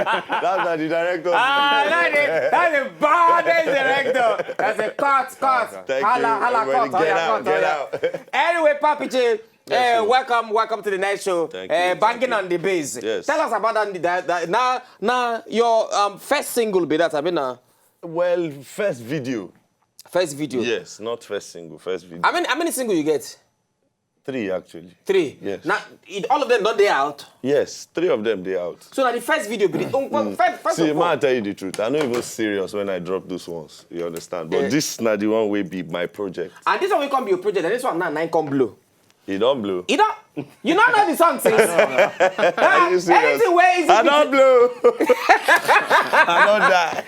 That's the director. That's the baddest director. That's a cut. Thank Hala, you. cut. Get out. Anyway, Pappy J, Yes, welcome to the night show. Thank you. Banging on the bass. Yes. Tell us about that. Now, your first single be that, I mean, Well, first video. First video. Yes, not first single, first video. How many single you get? 3 actually. 3. Yes. Now, all of them not they out. Yes, 3 of them they out. So now the first video be first See, of all. I tell you the truth. I'm not even serious when I drop those ones. You understand? But this is not the one will be my project. And this one will come be your project, and this one now 9 come blow. It don't blow. You don't know the song since. Are you serious? Anything where is it? I don't blow. I don't die.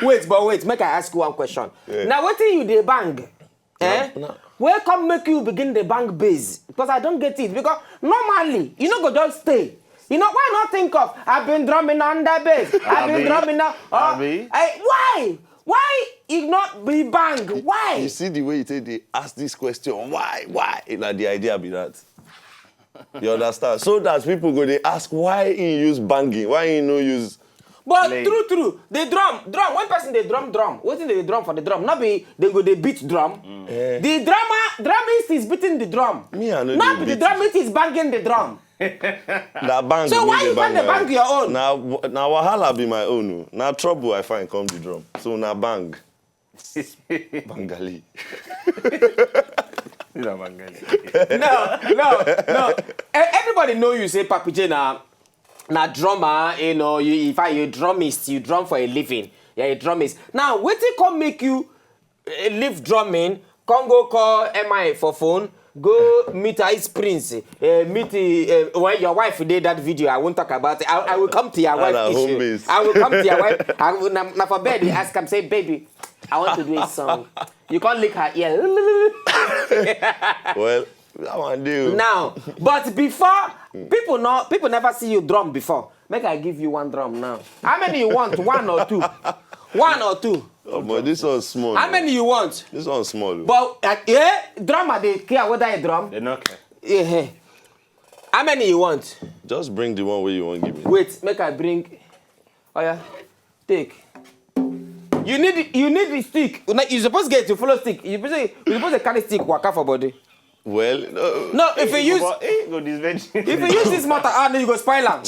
Wait, make I ask you one question. Yeah. Now what you dey bang? No. Where come make you begin the bang bass? Because I don't get it. Because normally, you know go just stay. You know, why not think of, I've been drumming on that bass. I've been drumming on... why? Why you not be bang? Why? You see the way they ask this question, why? Like the idea be that. You understand? So that people go, they ask why he use banging, why he no use... But true, the drum. One person they drum. What is they drum for the drum? Not be they go they beat drum. The drumist is beating the drum. Me, I know not the drumist is banging the drum. That bang. So why you can't bang your own? Now wahala be my own. Now trouble I find come the drum. So now bang. Bangali. No. Everybody know you say Pappy J na drummer, you know, if you're a drummist, you drum for a living. You're a drummist. Now, what it come make you leave drumming, come go call MI for phone, go meet Ice Prince, meet when your wife did that video. I won't talk about it. I will come to your wife issue. I will come to your wife. Now for bed, ask him, say, baby, I want to do a song. You can't lick her ear. Well, that one do. Now, but before, people never see you drum before. Make I give you one drum now. How many you want? 1 or 2? 1 or 2? Oh, but this one's small. How many you want? This one's small. But drummer they care whether I drum. They not care. Yeah. How many you want? Just bring the one where you want to give me. Wait, make I bring. Oh yeah, take. You need the stick. You supposed to get to follow stick. You supposed to carry stick waka for body. Well, no. If you use if you use this motor, then you go spoil am.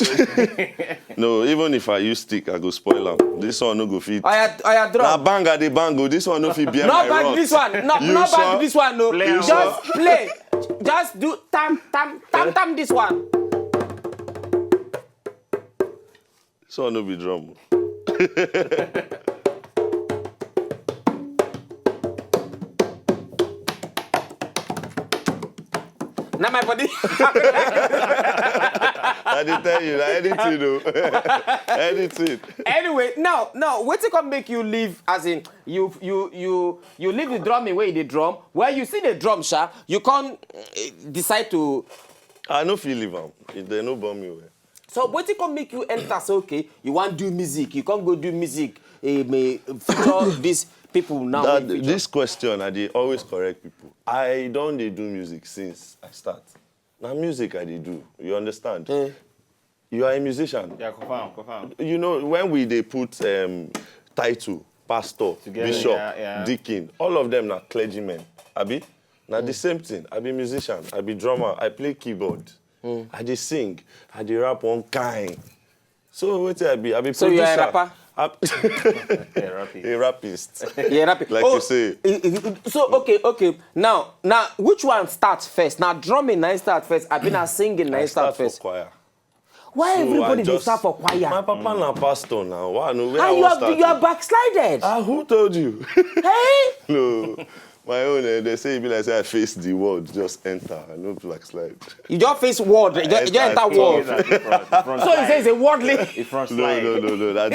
No, even if I use stick, I go spoil am. This one no go fit. I drum. Now bang at the bango. This one no fit bear my bang rocks. this one. Not bang this one. No. Just play. Just do tam this one. This one no be drum. Now my body. I did tell you that anything. Anyway, now, what's it gonna make you leave? As in, you leave the drumming where you drum. Where you see the drum, sha, you can't decide to. I no feel leave am. They no bomb me well. So what's it gonna make you enter? So okay, you want to do music. You can't go do music. May feature these people now. This question, I dey always correct people. I don't do music since I start. Now music I dey do. You understand? You are a musician. Yeah, confirm. You know, when they put title, pastor, together, bishop, deacon, all of them are clergymen. Abi? Now the same thing. I be musician, I be drummer, I play keyboard. I dey sing, I dey rap one kind. So what I be producer. So you are a rapper? A rapist. Yeah, rapist. Like you say. So okay. Now which one starts first? Now drumming now start first. I've been singing now start first. For choir. Why everybody they start for choir? My papa na pastor now. Why no? And you are backslided. Who told you? Hey? No. My own, they say, like say I face the world, just enter. I no backslide. You just face world, you just enter world. So you say it's a worldly. No, that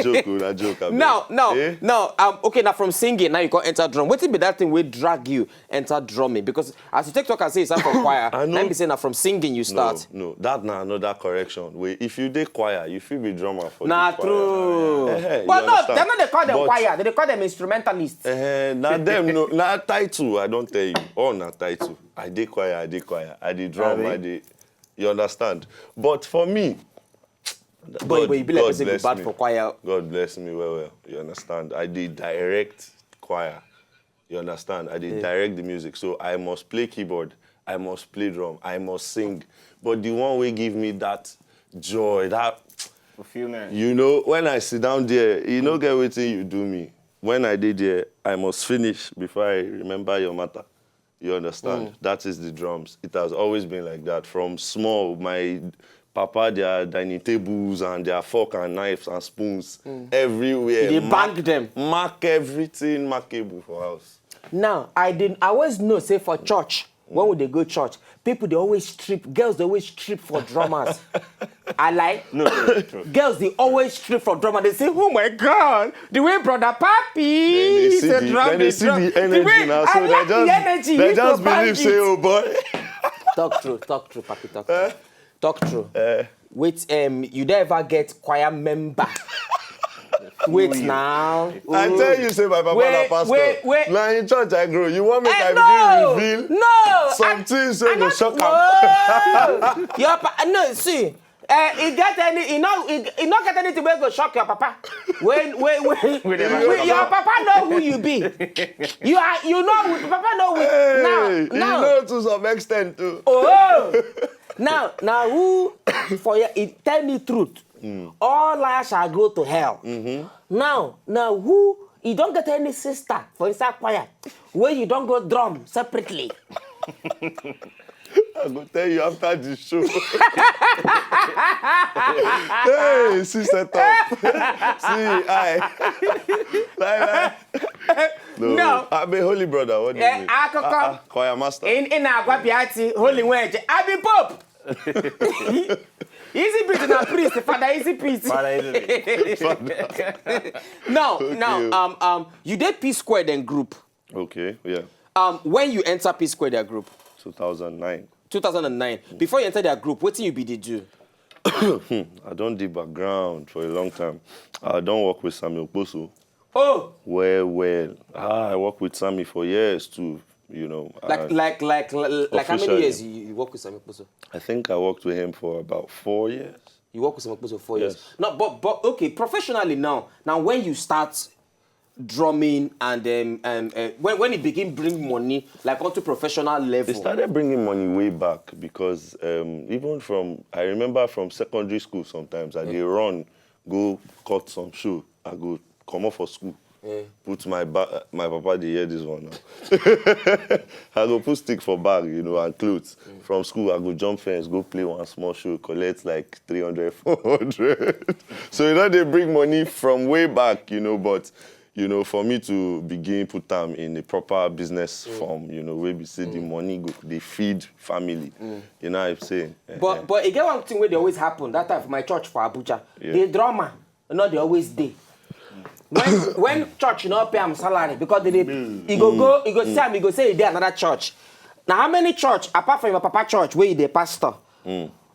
joke. No. Okay, now from singing, now you can enter drum. What be that thing will drag you enter drumming? Because as you take talk and say it's for choir, let me say now from singing you start. No, that now another correction. If you did choir, you feel be drummer for nah, true. But no, they're not they call them choir, they call them instrumentalists. Now them no, now title. I don't tell you. Oh, not title. I did choir. I did drum. You understand? But for me, But you be like person go bless bad me. for choir. God bless me well. You understand? I did direct choir. You understand? I did direct the music. So I must play keyboard. I must play drum. I must sing. But the one will give me that joy, that fulfillment. You know, when I sit down there, you know, get what you do me. When I did there, I must finish before I remember your matter. You understand? That is the drums. It has always been like that. From small, my papa, their dining tables and their fork and knives and spoons everywhere. They bang them. Mark everything markable for house. Now, I always know, say for church, when would they go church, people, they always strip, girls, they always strip for drummers. I like, No, true. girls, they always strip for drummers. They say, oh my God, the way brother Pappy Then is a drum, then they see the energy way, now, I so like the energy. they you just go bang believe, say, it. oh boy. Talk true, Pappy, talk true. Talk true. Wait, you don't ever get choir member. Wait now. I tell you, say my papa na pastor. Wait. Now in church I grow. You want me to No, reveal no. some things so they shock am. No, see. He get any, he not get anything where go shock your papa. When your papa know who you be. You know who papa know who. Hey, Now. you know to some extent too. Oh. Now who for you? Tell me truth. All liars shall go to hell. Now who? You don't get any sister for inside choir where you don't go drum separately. I go tell you after the show. Hey, sister top. See, No. I'm a holy brother. What do you mean? Choir master. In Agwapiati, holy wedge. I be Pope. Easy priest and a priest, father easy priest. Now, you did P Squared and group. Okay, yeah. When you enter P Squared their group? 2009. 2009. Before you enter their group, what you be did do? I don't do background for a long time. I don't work with Samuel Poso. Oh. Well. I work with Sammy for years too. You know. Like how many years you work with Samuel Poso? I think I worked with him for about 4 years. You work with Samuel Poso for 4 years? Yes. No, but okay, professionally now when you start drumming and when it begin bring money like onto professional level. It started bringing money way back because even I remember from secondary school sometimes I dey run, go cut some shoe, I go come off for school. Put my papa dey hear this one now. I go put stick for bag, you know, and clothes. From school, I go jump fence, go play one small show, collect like 300, 400. So you know they bring money from way back, you know, but you know, for me to begin put them in a proper business form, you know, where we see the money go, they feed family. You know what I'm saying? But again, one thing where they always happen that time for my church for Abuja, the drama, you know, they always dey. When church not pay him salary because he go see him, he go say he dey another church. Now how many church apart from your papa church where you the pastor?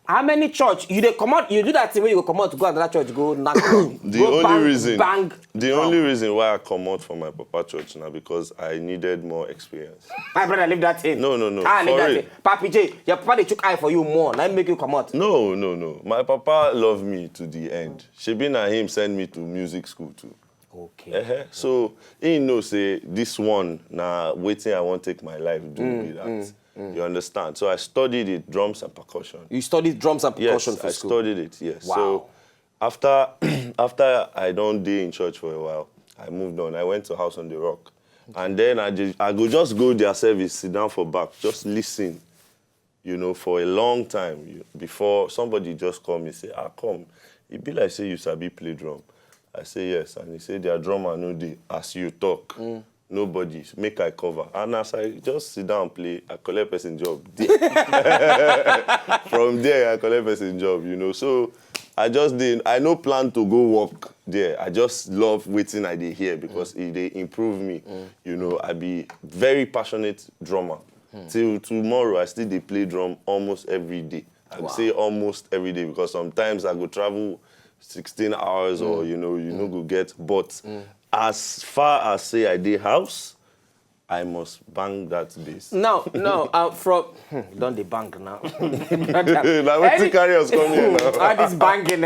How many church you come out? You do that thing where you come out to go another church, go knock. The only reason why I come out from my papa church now because I needed more experience. My brother, leave that thing. No. Leave that thing. Pappy J, your papa they took eye for you more. Now make you come out. No. My papa loved me to the end. Shebi na him send me to music school too. Okay. So he know say this one now waiting I want to take my life do be that. You understand? So I studied it, drums and percussion. You studied drums and percussion yes, for school? I studied it, yes. Wow. So after I don't day in church for a while, I moved on. I went to House on the Rock. Okay. And then I go just go their service, sit down for back, just listen, you know, for a long time. Before somebody just call me, say, come. It be like, say, you sabi play drum. I say, yes. And he say, their drummer no dey, as you talk. Nobody, make I cover. And as I just sit down and play, I collect person job. From there, I collect person job, you know. So I no plan to go work there. I just love waiting I dey hear because they improve me. You know, I be very passionate drummer. Till tomorrow, I still dey play drum almost every day. I would say almost every day because sometimes I go travel 16 hours or, you know, go get, but as far as say I dey house, I must bang that bass. No, from don't they bang now? Now what to carry us come here now? All this banging,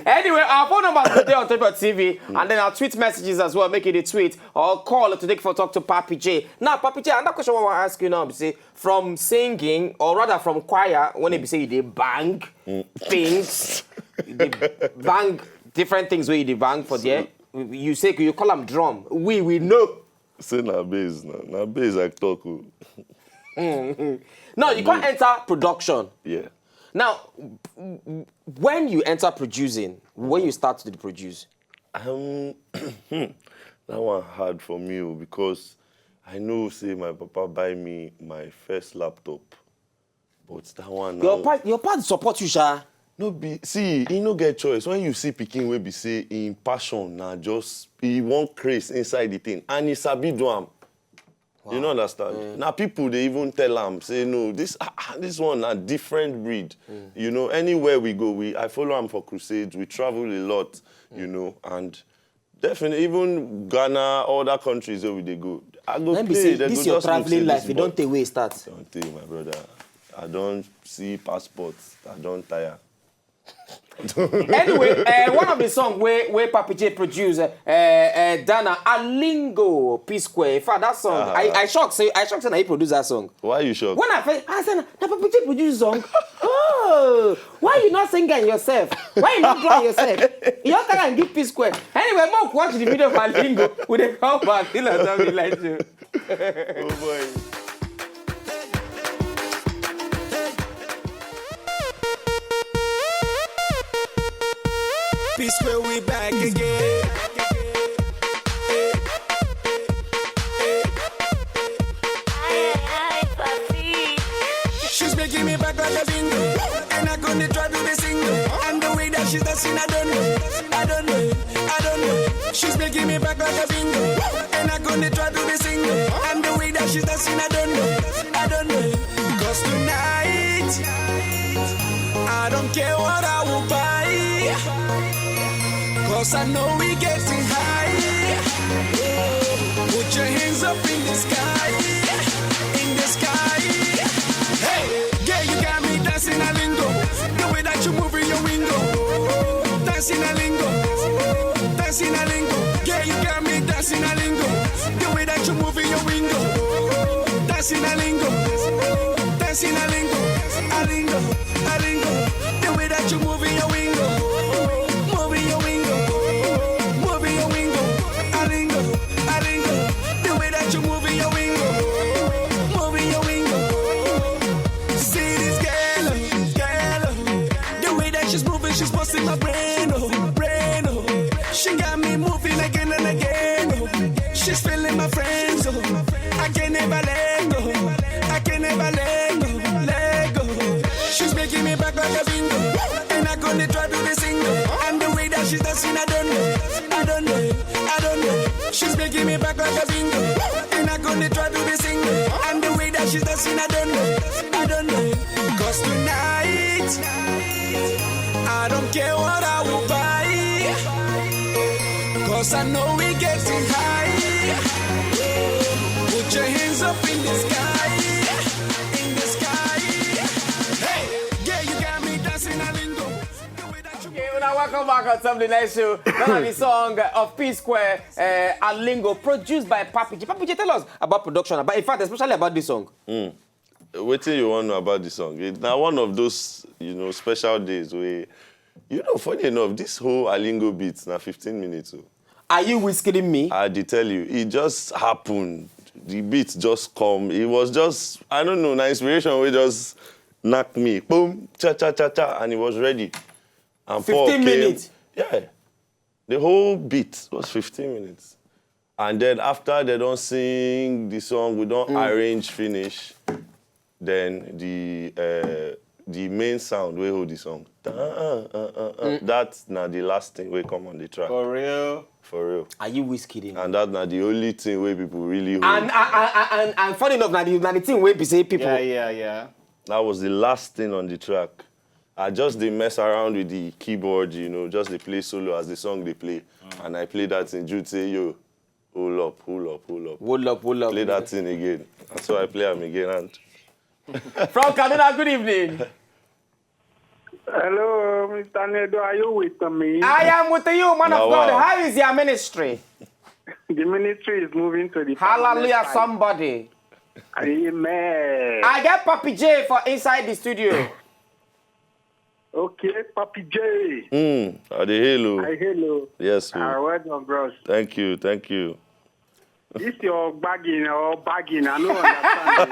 Anyway, our phone number is today on Pt.2, and then our tweet messages as well. Make it a tweet or call to take for talk to Pappy J. Now, Pappy J, another question I want to ask you now, be say from singing or rather from choir, when they say they bang things, they bang different things where you bang for there. You say you call them drum. We know. Say na bass now. Na bass I talk. No, you can't enter production. Yeah. Now, when you enter producing, when you start to produce? That one hard for me because I know, say, my papa buy me my first laptop. But that one now... Your part support you, Sha. No be see, he no get choice. When you see pikin wey be say in passion, now just he won't craze inside the thing, and he sabi do am. Wow. You know understand? Now people they even tell am say no, this one a different breed. You know, anywhere we go, I follow him for crusades. We travel a lot, you know, and definitely even Ghana, other countries where they go. I go play. Say, this your traveling life. You don't take way start. Don't take, my brother. I don't see passports. I don't tire. Anyway, one of the songs where Pappy J produced, Dana Alingo P-Square. In fact, that song, I shocked say that he produced that song. Why are you shocked? When I said, "Na Pappy J produced song." Oh, why you not singing yourself? Why you not drawing yourself? You don't can give P-Square. Anyway, Mark, watch the video of Alingo. We dey come back. He like something like you. Oh boy. P-Square, we back again. She's making me back like a bingo, and I'm gonna try to be single. And the way that she's dancing, I don't know. She's making me back like a bingo, and I'm gonna try to be single. And the way that she's dancing, I don't know. Cause tonight, I don't care what I will buy. Cause I know we getting high. Put your hands up in the sky. Hey, yeah, you got me dancing Alingo. The way that you move in your window. Dancing Alingo. Yeah, you got me dancing Alingo. The way that you move in your window. Dancing Alingo. Alingo. The way that you move in your window. She's busting my brain, oh. She got me moving again and again, oh. She's feeling my friends, oh. I can never let go. She's making me back like a bingo, and I'm gonna try to be single. And the way that she's dancing, I don't know. She's making me back like a bingo, and I'm gonna try to be single. And the way that she's dancing, I don't know. Cause tonight, I don't care what I will buy. Cause I know we getting high. Put your hands up in the sky. Hey, yeah, you got me dancing Alingo. Okay, well, now welcome back on Something Nice Show. That is the song of P-Square, Alingo, produced by Pappy J. Pappy J, tell us about production, but in fact, especially about this song. What do you want to know about the song? It's now one of those, you know, special days where, you know, funny enough, this whole Alingo beat now 15 minutes. So. Are you whispering me? I did tell you, it just happened. The beat just come. It was just, I don't know, the inspiration will just knock me. Boom, cha, and it was ready. And 15 minutes? Yeah. The whole beat was 15 minutes. And then after they don't sing the song, we don't arrange, finish, then the main sound we hold the song. That's now the last thing we come on the track. For real? For real. Are you whispering? And that's not the only thing where people really hold. And funny enough, now the thing where say people. Yeah. That was the last thing on the track. I just did mess around with the keyboard, you know, just they play solo as the song they play. And I play that in Jude say, yo, Hold up. Hold up. Play that thing again. And so I play him again. And From Kaduna, good evening. Hello, Mr. NEDU, are you with me? I am with you, man of Now, God. wow. How is your ministry? The ministry is moving to the Hallelujah, permanent site. somebody. Amen. I get Pappy J for inside the studio. Okay, Pappy J. hello. Hi, hello. Yes, Word of bros. Thank you. This your bagging or bagging, I don't understand.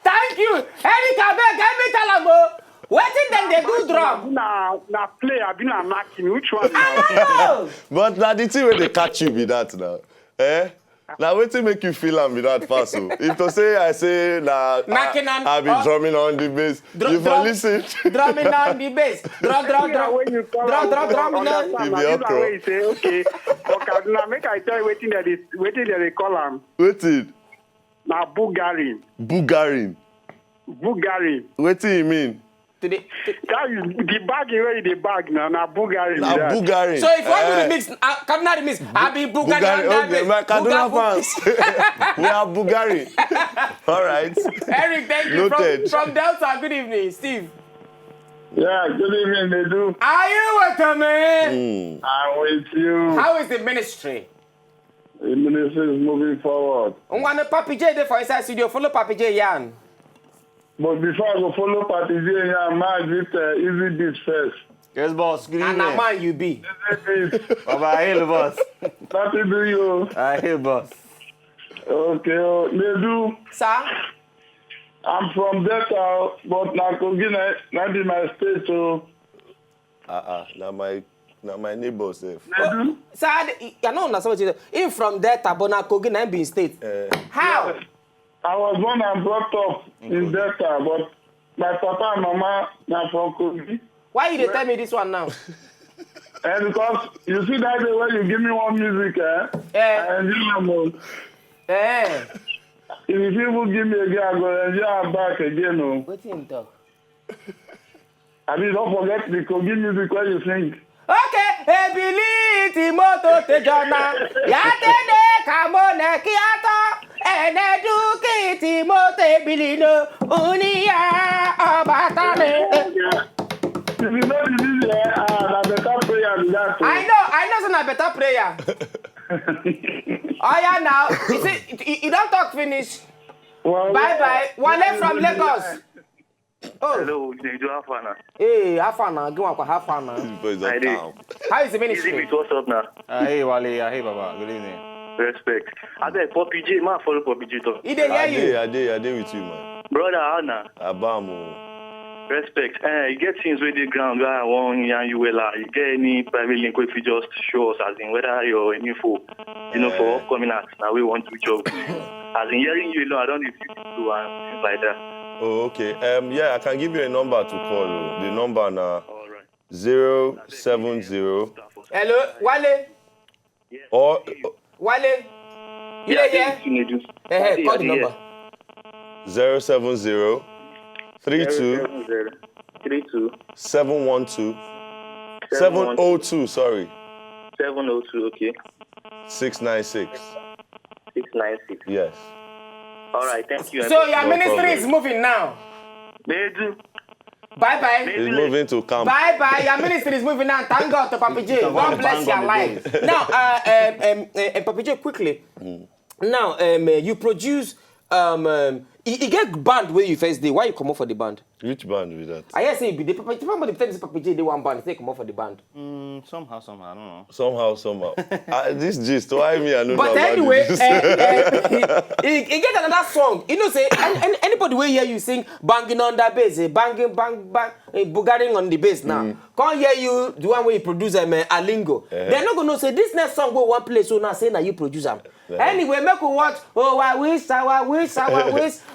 Thank you. Eric Abeg, let me tell you, wetin dem dey do drum? Na play, I've been a knocking. Which one now? No. But now the thing where they catch you be that now. Now wetin make you feel am be that fast so. If to say I say Knocking on- I be drumming on the bass, you for listen. Drumming on the bass. Drum. When you come Drumming on. If Now, you this okra. way you say, okay, Kaduna, make I tell you waiting they call am. Wetin? Na Bulgarian. Bulgarian. Wetin you mean? That is the bag where the bag now, na Bulgarian. Na Bulgarian. So if you want to remix, Kaduna remix, I be Bulgarian. Okay, my Kaduna fans. We are Bulgarian. All right. Eric, thank you. Noted. From Delta, good evening. Steve. Yeah, good evening, NEDU. Are you with me? I'm with you. How is the ministry? The ministry is moving forward. I'm going to Pappy J there for inside studio. Follow Pappy J Yan. But before I go follow Party J, I might with Easy Beats first. Yes, boss. Good And evening. a man you be. Easy Beats. Baba, I hail, boss. Nothing do you. I hail, boss. Okay, NEDU. Sir? I'm from Delta, but na Kogi na be my state, so. Now my neighbor self. NEDU. Sir, I don't understand what you say. Him from Delta, but now Kogi na be in state. How? I was born and brought up in Delta, but my papa and mama na from Kogi. Why you dey tell me this one now? And because you see that day when you give me one music, I enjoy them. Eh. If you people give me again, I go enjoy am back again. No. Wetin him talk? I mean, don't forget the Kogi music when you sing. Okay, ebili ti moto te jona. Yatene kamone kiato. NEDU ki ti moto ebili no. Uniya obatale. If you know the music, na better prayer than that. I know, it's a better prayer. Oh yeah, now you see, you don't talk finish. Well, Bye. Wale from Lagos. Oh, Hello, NEDU Afana. hey, Afana, go on, Afana. I did. How is the Easy ministry? Beats, what's up now? I hail, Wale. I hail, Baba. Good evening. Respect. I beg, Pappy J, man, follow Pappy J talk. He dey hear you. I dey with you, man. Brother, Anna, Abamu. respect. You get things where the ground where I want you well. You get any private link if you just show us, as in whether you're an info, for upcoming acts. Now we want to job. As in hearing you, I don't know if you do and things like that. Oh, okay. Yeah, I can give you a number to call. The number now All right. 070 Hello, Wale. or Wale. You dey hear? Hey, Call the number. 070 32 32 712 702, sorry. 702, okay. 696. 696. Yes. All right, thank you. So your No ministry problem. is moving now. NEDU. Bye. He's moving to camp. Bye. Your ministry is moving now. Thank God to Pappy J. God bless your life. Now, Pappy J, quickly. Now, you produce you get band where you first day. Why you come up for the band? Which band with that? I hear say the somebody pretend say Pappy J they one band. Say come up for the band. Somehow, I don't know. Somehow. This gist, why me? I know But about anyway, this. he get another song. You know, say anybody will hear you sing banging on that bass, bang, bugaring on the bass now. Can't hear you the one where you produce Alingo. They're not gonna say this next song go one place. So now say now you produce them. Anyway, make we watch. Oh, I wish.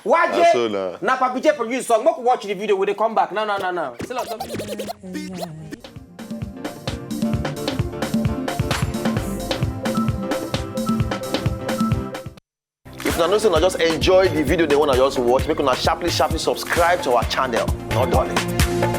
Watch So it. now. Now Pappy J produce song. Make we watch the video when they come back. No. Still on something. If una know say una just enjoy the video they wanna just watch, make una sharply subscribe to our channel. Not done.